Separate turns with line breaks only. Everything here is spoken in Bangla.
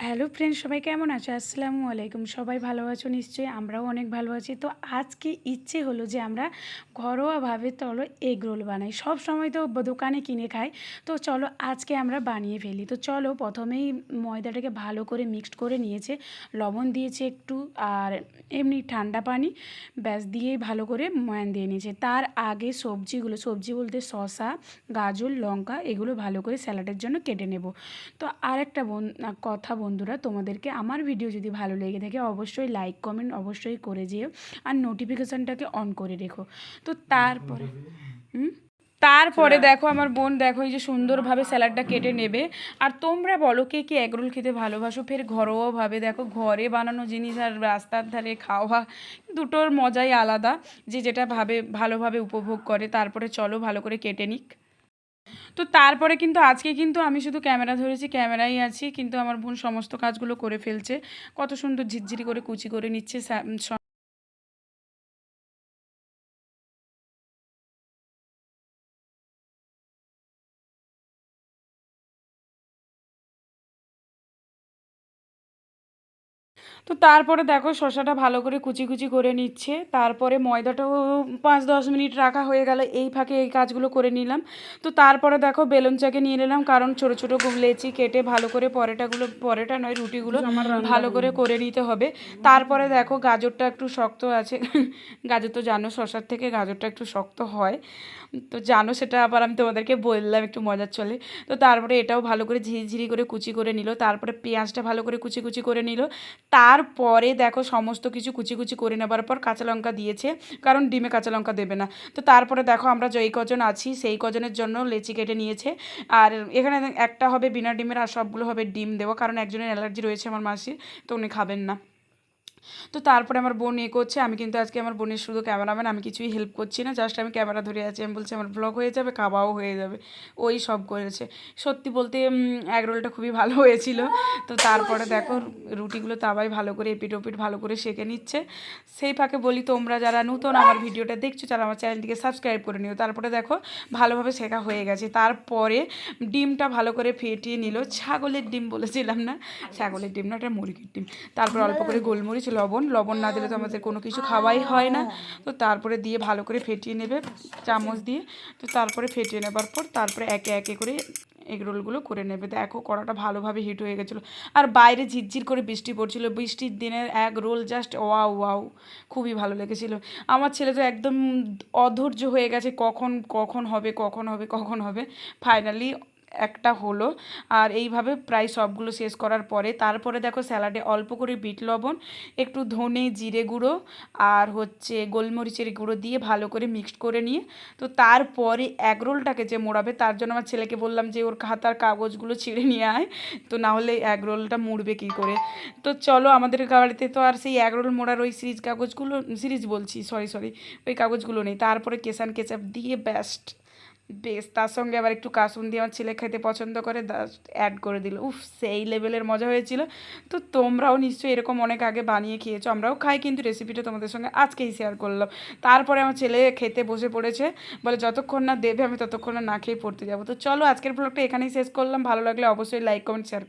হ্যালো ফ্রেন্ড, সবাই কেমন আছো? আসসালামু আলাইকুম। সবাই ভালো আছো নিশ্চয়ই, আমরাও অনেক ভালো আছি। তো আজকে ইচ্ছে হলো যে আমরা ঘরোয়াভাবে চলো এগ রোল বানাই। সব সময় তো দোকানে কিনে খাই, তো চলো আজকে আমরা বানিয়ে ফেলি। তো চলো প্রথমেই ময়দাটাকে ভালো করে মিক্সড করে নিয়েছে, লবণ দিয়েছে একটু, আর এমনি ঠান্ডা পানি ব্যাস দিয়েই ভালো করে ময়ান দিয়ে নিয়েছে। তার আগে সবজি বলতে শসা, গাজর, লঙ্কা এগুলো ভালো করে স্যালাডের জন্য কেটে নেব। তো আরেকটা কথা বন্ধুরা, তোমাদেরকে আমার ভিডিও যদি ভালো লেগে থাকে অবশ্যই লাইক কমেন্ট অবশ্যই করে যেও, আর নোটিফিকেশানটাকে অন করে রেখো। তো তারপরে দেখো আমার বোন, দেখো এই যে সুন্দরভাবে স্যালাডটা কেটে নেবে। আর তোমরা বলো কে কে এগরোল খেতে ভালোবাসো? ফের ঘরোয়াভাবে দেখো, ঘরে বানানো জিনিস আর রাস্তার ধারে খাওয়া দুটোর মজাই আলাদা, যে যেটা ভালোভাবে উপভোগ করে। তারপরে চলো ভালো করে কেটে নিক। তো তারপরে কিন্তু আজকে কিন্তু আমি শুধু ক্যামেরা ধরেছি, ক্যামেরাই আছি, কিন্তু আমার বোন সমস্ত কাজগুলো করে ফেলছে। কত সুন্দর ঝিরঝিরি করে কুচি করে নিচ্ছে। তো তারপরে দেখো শসাটা ভালো করে কুচি কুচি করে নিচ্ছে। তারপরে ময়দাটাও 5-10 মিনিট রাখা হয়ে গেল, এই ফাঁকে এই কাজগুলো করে নিলাম। তো তারপরে দেখো বেলুন চাকে নিয়ে নিলাম, কারণ ছোটো ছোটো লেচি কেটে ভালো করে পরেটা নয় রুটিগুলো ভালো করে করে নিতে হবে। তারপরে দেখো গাজরটা একটু শক্ত আছে গাজর তো জানো, শসার থেকে গাজরটা একটু শক্ত হয়, তো জানো সেটা, আবার আমি তোমাদেরকে বললাম একটু মজার চলে। তো তারপরে এটাও ভালো করে ঝিরিঝিরি করে কুচি করে নিল। তারপরে পেঁয়াজটা ভালো করে কুচি কুচি করে নিল। তারপরে দেখো সমস্ত কিছু কুচি কুচি করে নেবার পর কাঁচা লঙ্কা দিয়েছে, কারণ ডিমে কাঁচা লঙ্কা দেবে না। তো তারপরে দেখো আমরা যেই কজন আছি সেই কজনের জন্য লেচি কেটে নিয়েছে। আর এখানে একটা হবে বিনা ডিমের, আর সবগুলো হবে ডিম দেওয়া, কারণ একজনের অ্যালার্জি রয়েছে আমার মাসির, তো উনি খাবেন না। তো তারপরে আমার বোন করছে, আমি কিন্তু আজকে আমার বোনের শুধু ক্যামেরাম্যান, আমি কিছুই হেল্প করছি না, জাস্ট আমি ক্যামেরা ধরে আছি। আমি বলছি আমার ব্লগ হয়ে যাবে, খাওয়াও হয়ে যাবে, ওই সব করেছে। সত্যি বলতে এগ রোলটা খুবই ভালো হয়েছিল। তো তারপরে দেখো রুটিগুলো তাওয়ায় ভালো করে এপিট ওপিট ভালো করে সেঁকে নিচ্ছে। সেই ফাঁকে বলি, তোমরা যারা নতুন আমার ভিডিওটা দেখছো তারা আমার চ্যানেলটিকে সাবস্ক্রাইব করে নিও। তারপরে দেখো ভালোভাবে শেখা হয়ে গেছে। তারপরে ডিমটা ভালো করে ফেটিয়ে নিল। ছাগলের ডিম বলেছিলাম না, ছাগলের ডিম না, এটা মুরগির ডিম। তারপর অল্প করে গোলমরিচ, লবণ না দিলে তো আমাদের কোনো কিছু খাওয়াই হয় না। তো তারপরে দিয়ে ভালো করে ফেটিয়ে নেবে চামচ দিয়ে। তো তারপরে ফেটিয়ে নেবার পর তারপরে একে একে করে এগ রোলগুলো করে নেবে। দেখো কড়াটা ভালোভাবে হিট হয়ে গেছিলো, আর বাইরে ঝিরঝির করে বৃষ্টি পড়ছিল। বৃষ্টির দিনের egg roll just wow wow, খুবই ভালো লেগেছিলো। আমার ছেলে তো একদম অধৈর্য হয়ে গেছে, কখন কখন হবে কখন হবে কখন হবে। ফাইনালি একটা হলো। আর এইভাবে প্রায় সবগুলো শেষ করার পরে তারপরে দেখো স্যালাডে অল্প করে বিট লবণ, একটু ধনে জিরে গুঁড়ো, আর হচ্ছে গোলমরিচের গুঁড়ো দিয়ে ভালো করে মিক্সড করে নিয়ে, তো তারপরে এগরোলটাকে যে মোড়াবে তার জন্য আমার ছেলেকে বললাম যে ওর খাতার কাগজগুলো ছিঁড়ে নিয়ে আয়, তো না হলে এগরোলটা মুড়বে কী করে। তো চলো, আমাদের বাড়িতে তো আর সেই এগরোল মোড়ার ওই সিরিজ বলছি, সরি ওই কাগজগুলো নেই। তারপরে কেসান কেচাপ দিয়ে বেশ তার সঙ্গে আবার একটু কাসুন দিয়ে, আমার ছেলে খেতে পছন্দ করে, অ্যাড করে দিল। উফ, সেই লেভেলের মজা হয়েছিল। তো তোমরাও নিশ্চয়ই এরকম অনেক আগে বানিয়ে খেয়েছো, আমরাও খাই, কিন্তু রেসিপিটা তোমাদের সঙ্গে আজকেই শেয়ার করলাম। তারপরে আমার ছেলে খেতে বসে পড়েছে, বলে যতক্ষণ না দেবে আমি ততক্ষণ না খেয়ে পড়তে যাবো। তো চলো আজকের ব্লগটা এখানেই শেষ করলাম। ভালো লাগলে অবশ্যই লাইক কমেন্ট শেয়ার